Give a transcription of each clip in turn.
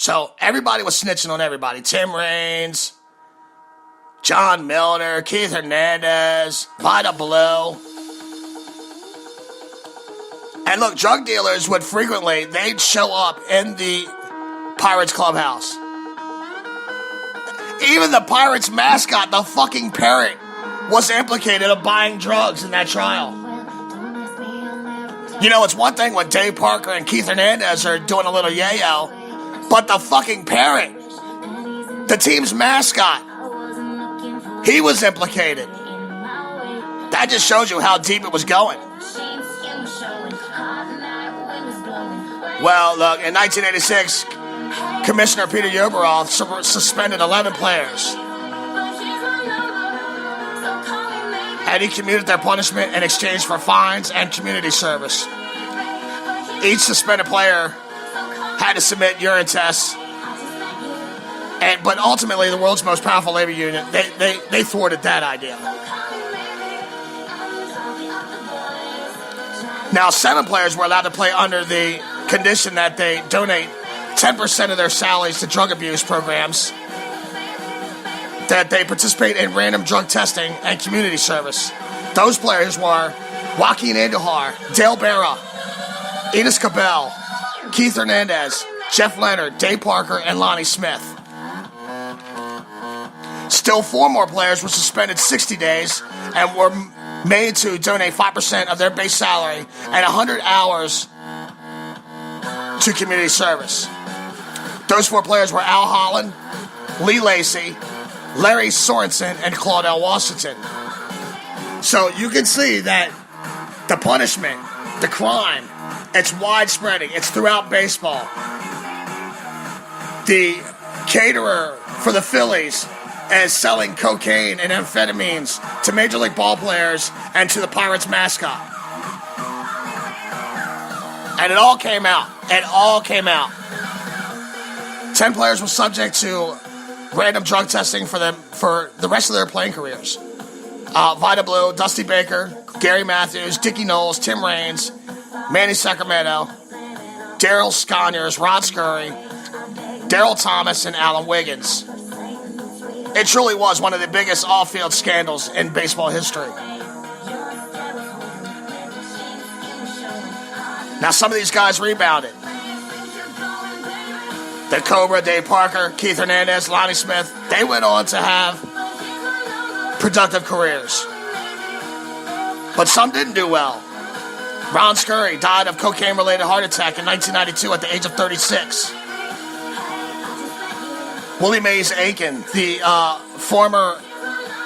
So everybody was snitching on everybody. Tim Raines, John Milner, Keith Hernandez, Vida Blue. And look, drug dealers would frequently, they'd show up in the Pirates clubhouse. Even the Pirates mascot, the fucking parrot, was implicated of buying drugs in that trial. You know, it's one thing when Dave Parker and Keith Hernandez are doing a little yayo, but the fucking parrot, the team's mascot, he was implicated. That just shows you how deep it was going. Well, look, in 1986, Commissioner Peter Yoberoth suspended 11 players. And he commuted their punishment in exchange for fines and community service. Each suspended player had to submit urine tests. But ultimately, the world's most powerful labor union, they thwarted that idea. Now, 7 players were allowed to play under the condition that they donate 10% of their salaries to drug abuse programs, that they participate in random drug testing and community service. Those players were Joaquin Andujar, Dale Berra, Enos Cabell, Keith Hernandez, Jeff Leonard, Dave Parker, and Lonnie Smith. Still 4 more players were suspended 60 days and were made to donate 5% of their base salary and 100 hours to community service. Those 4 players were Al Holland, Lee Lacy, Larry Sorensen, and Claudel Washington. So you can see that the punishment, the crime, it's widespreading. It's throughout baseball. The caterer for the Phillies is selling cocaine and amphetamines to Major League ball players and to the Pirates mascot. And it all came out. It all came out. 10 players were subject to random drug testing for the rest of their playing careers. Vida Blue, Dusty Baker, Gary Matthews, Dickie Knowles, Tim Raines, Manny Sacramento, Daryl Sconyers, Rod Scurry, Daryl Thomas, and Alan Wiggins. It truly was one of the biggest off-field scandals in baseball history. Now, some of these guys rebounded. The Cobra, Dave Parker, Keith Hernandez, Lonnie Smith, they went on to have productive careers. But some didn't do well. Ron Scurry died of cocaine-related heart attack in 1992 at the age of 36. Willie Mays Aiken, the former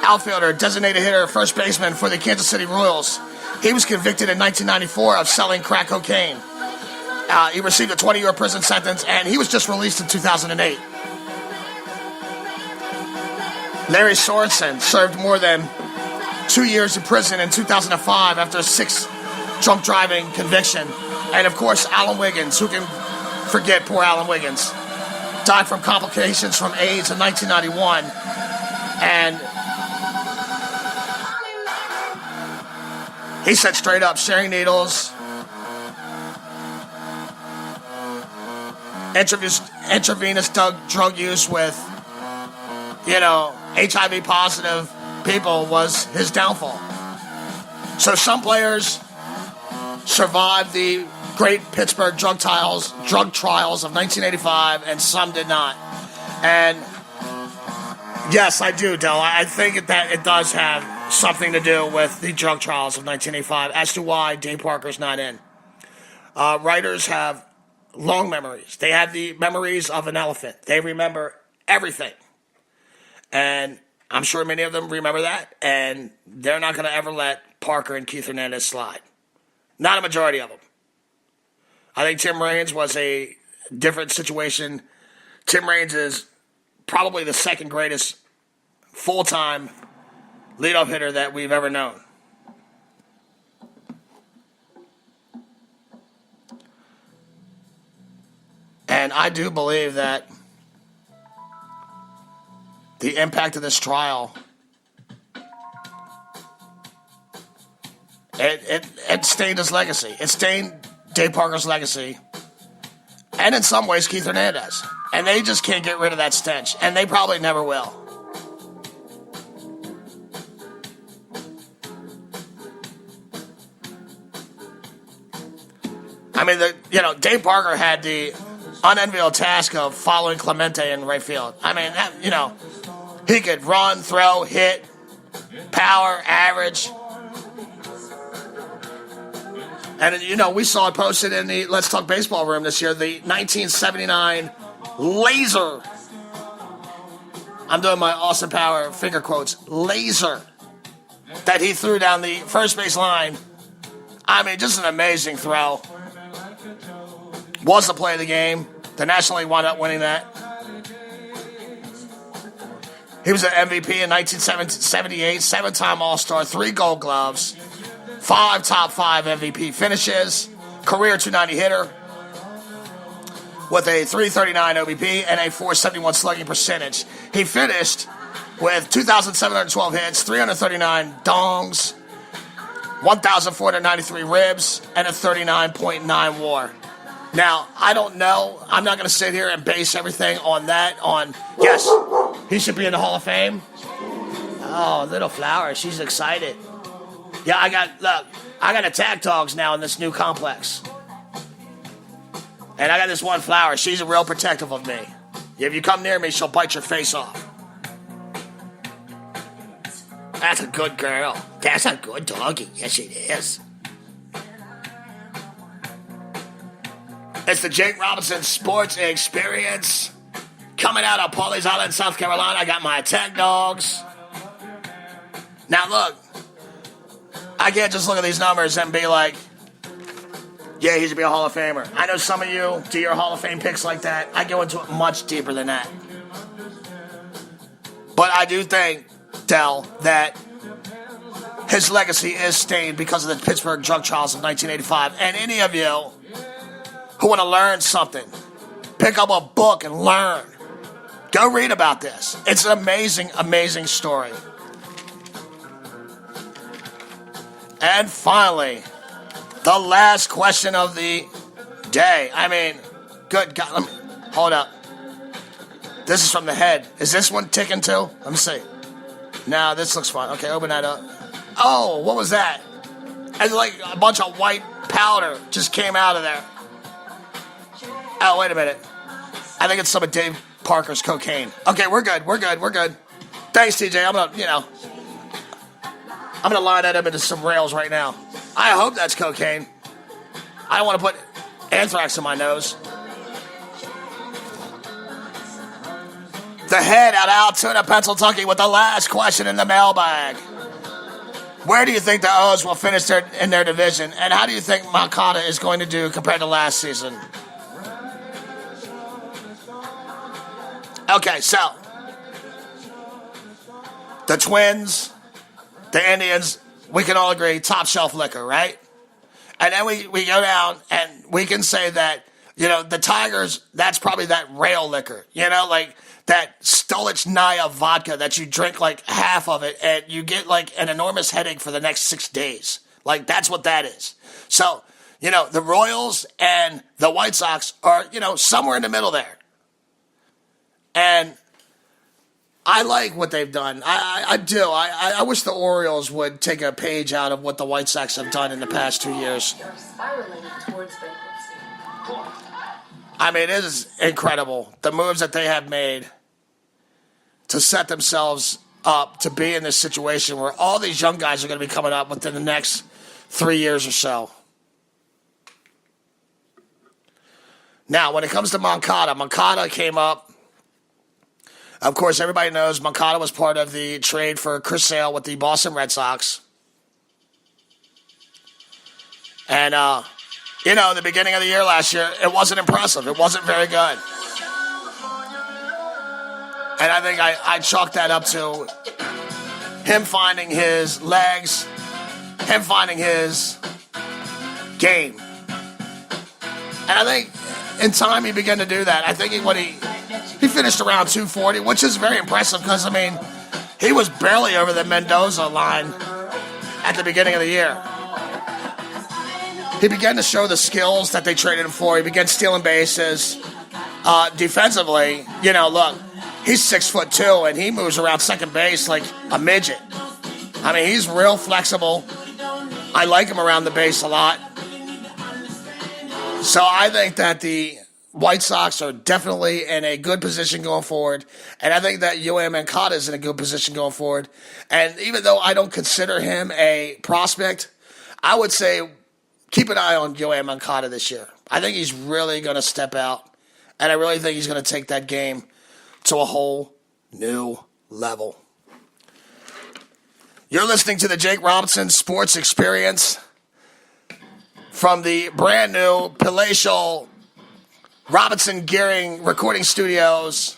outfielder, designated hitter, first baseman for the Kansas City Royals, he was convicted in 1994 of selling crack cocaine. He received a 20-year prison sentence, and he was just released in 2008. Larry Sorensen served more than 2 years in prison in 2005 after a 6 drunk driving conviction. And, of course, Alan Wiggins, who can forget poor Alan Wiggins, died from complications from AIDS in 1991. And he said straight up, sharing needles, intravenous drug use with, HIV positive people was his downfall. So some players survived the great Pittsburgh drug trials of 1985, and some did not. And yes, I do, Del. I think that it does have something to do with the drug trials of 1985 as to why Dave Parker's not in. Writers have long memories. They have the memories of an elephant. They remember everything. And I'm sure many of them remember that, and they're not going to ever let Parker and Keith Hernandez slide. Not a majority of them. I think Tim Raines was a different situation. Tim Raines is probably the second greatest full-time leadoff hitter that we've ever known. And I do believe that the impact of this trial, it stained his legacy. It stained Dave Parker's legacy. And in some ways, Keith Hernandez. And they just can't get rid of that stench. And they probably never will. I mean, Dave Parker had the unenviable task of following Clemente in right field. I mean, he could run, throw, hit, power, average. And, we saw it posted in the Let's Talk Baseball room this year, the 1979 laser. I'm doing my Austin Power finger quotes. Laser that he threw down the first base line. I mean, just an amazing throw. Was the play of the game. The National League wound up winning that. He was an MVP in 1978, 7-time All-Star, 3 Gold Gloves, 5 top 5 MVP finishes, career 290 hitter with a 339 OBP and a 471 slugging percentage. He finished with 2,712 hits, 339 dongs, 1,493 ribs, and a 39.9 WAR. Now, I don't know. I'm not going to sit here and base everything on that. Yes, he should be in the Hall of Fame. Oh, little flower. She's excited. Yeah, I got attack dogs now in this new complex. And I got this one flower. She's real protective of me. If you come near me, she'll bite your face off. That's a good girl. That's a good doggy. Yes, it is. It's the Jake Robinson Sports Experience. Coming out of Pawleys Island, South Carolina. I got my attack dogs. Now, look. I can't just look at these numbers and be like, yeah, he should be a Hall of Famer. I know some of you do your Hall of Fame picks like that. I go into it much deeper than that. But I do think, Del, that his legacy is stained because of the Pittsburgh drug trials of 1985. And any of you who want to learn something, pick up a book and learn. Go read about this. It's an amazing, amazing story. And finally, the last question of the day. I mean, good God. Hold up. This is from the head. Is this one ticking too? Let me see. Now, this looks fun. Okay, open that up. Oh, what was that? And like a bunch of white powder just came out of there. Oh, wait a minute. I think it's some of Dave Parker's cocaine. Okay, we're good. Thanks, TJ. I'm gonna line that up into some rails right now. I hope that's cocaine. I don't want to put anthrax in my nose. The head out of Altoona, Pennsylvania, with the last question in the mailbag. Where do you think the O's will finish in their division, and how do you think Moncada is going to do compared to last season? Okay, so the Twins, the Indians, we can all agree, top shelf liquor, right? And then we go down and we can say that, the Tigers, that's probably that rail liquor, like that Stolichnaya vodka that you drink like half of it and you get like an enormous headache for the next 6 days. Like that's what that is. So, the Royals and the White Sox are, somewhere in the middle there. And I like what they've done. I do. I wish the Orioles would take a page out of what the White Sox have done in the past 2 years. They're spiraling towards bankruptcy. I mean, it is incredible, the moves that they have made to set themselves up to be in this situation where all these young guys are going to be coming up within the next 3 years or so. Now, when it comes to Moncada came up. Of course, everybody knows Moncada was part of the trade for Chris Sale with the Boston Red Sox. And, the beginning of the year last year, it wasn't impressive. It wasn't very good. And I think I chalked that up to him finding his legs, him finding his game. And I think in time he began to do that. I think he finished around 240, which is very impressive because, he was barely over the Mendoza line at the beginning of the year. He began to show the skills that they traded him for. He began stealing bases. Defensively, look, he's 6'2", and he moves around second base like a midget. I mean, he's real flexible. I like him around the base a lot. So I think that the White Sox are definitely in a good position going forward. And I think that Yoan Moncada is in a good position going forward. And even though I don't consider him a prospect, I would say keep an eye on Yoan Moncada this year. I think he's really going to step out. And I really think he's going to take that game to a whole new level. You're listening to the Jake Robinson Sports Experience from the brand new palatial Robinson Gearing Recording Studios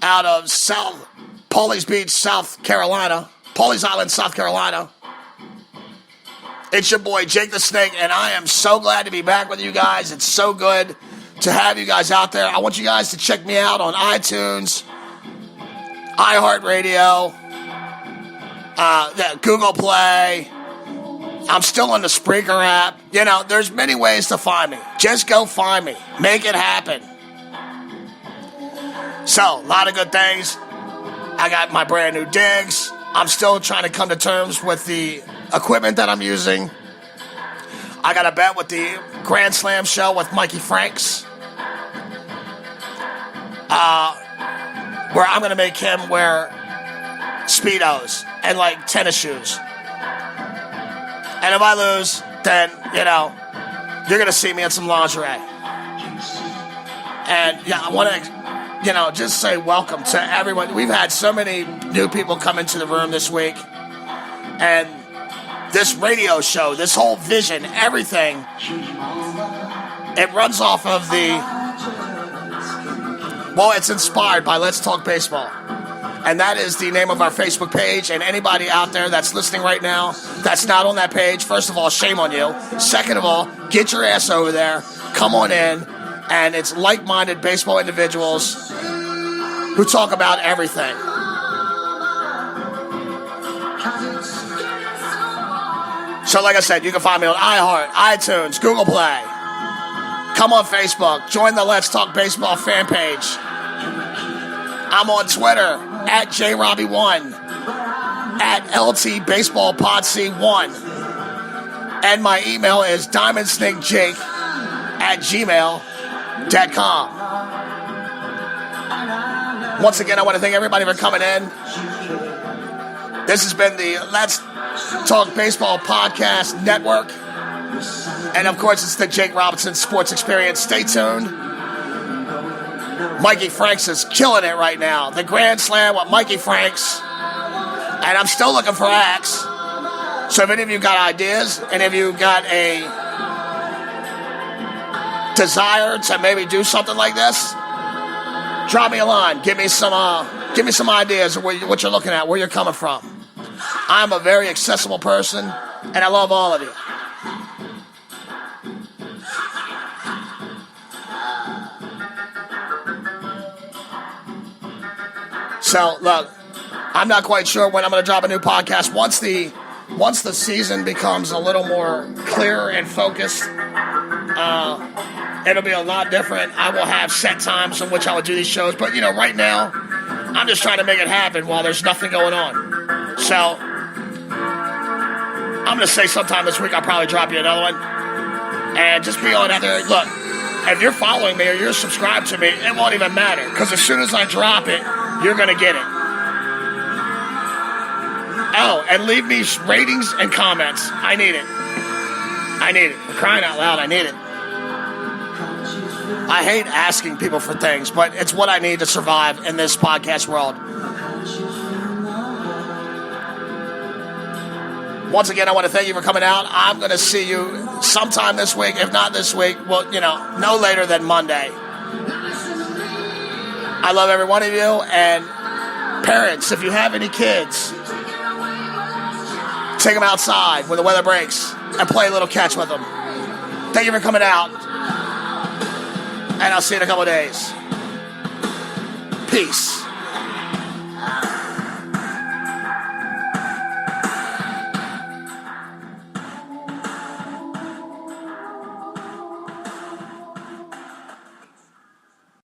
out of South Pawleys Beach, South Carolina, Pawleys Island, South Carolina. It's your boy Jake the Snake, and I am so glad to be back with you guys. It's so good to have you guys out there. I want you guys to check me out on iTunes, iHeartRadio, Google Play. I'm still on the Spreaker app. There's many ways to find me. Just go find me. Make it happen. So, a lot of good things. I got my brand new digs. I'm still trying to come to terms with the equipment that I'm using. I got a bet with the Grand Slam show with Mikey Franks. Where I'm going to make him wear Speedos and tennis shoes. And if I lose, then, you're going to see me in some lingerie. And, I want to, just say welcome to everyone. We've had so many new people come into the room this week. And this radio show, this whole vision, everything, it runs off of it's inspired by Let's Talk Baseball. And that is the name of our Facebook page. And anybody out there that's listening right now that's not on that page, first of all, shame on you. Second of all, get your ass over there. Come on in. And it's like-minded baseball individuals who talk about everything. So like I said, you can find me on iHeart, iTunes, Google Play. Come on Facebook. Join the Let's Talk Baseball fan page. I'm on Twitter at JRobbie1, at LTBaseballPodC1. And my email is diamondsnakejake@gmail.com. Once again, I want to thank everybody for coming in. This has been the Let's Talk Baseball Podcast Network. And of course, it's the Jake Robinson Sports Experience. Stay tuned. Mikey Franks is killing it right now. The Grand Slam with Mikey Franks. And I'm still looking for acts. So if any of you got ideas, any of you got a desire to maybe do something like this, drop me a line. Give me some ideas of what you're looking at, where you're coming from. I'm a very accessible person, and I love all of you. So, look, I'm not quite sure when I'm going to drop a new podcast. Once the season becomes a little more clear and focused, it'll be a lot different. I will have set times in which I will do these shows. But, right now, I'm just trying to make it happen while there's nothing going on. So, I'm going to say sometime this week I'll probably drop you another one. And just be on out there. Look, if you're following me or you're subscribed to me, it won't even matter. Because as soon as I drop it, you're going to get it. Oh, and leave me ratings and comments. I need it. For crying out loud, I need it. I hate asking people for things, but it's what I need to survive in this podcast world. Once again, I want to thank you for coming out. I'm going to see you sometime this week. If not this week, well, no later than Monday. I love every one of you. And parents, if you have any kids, take them outside when the weather breaks and play a little catch with them. Thank you for coming out. And I'll see you in a couple of days. Peace.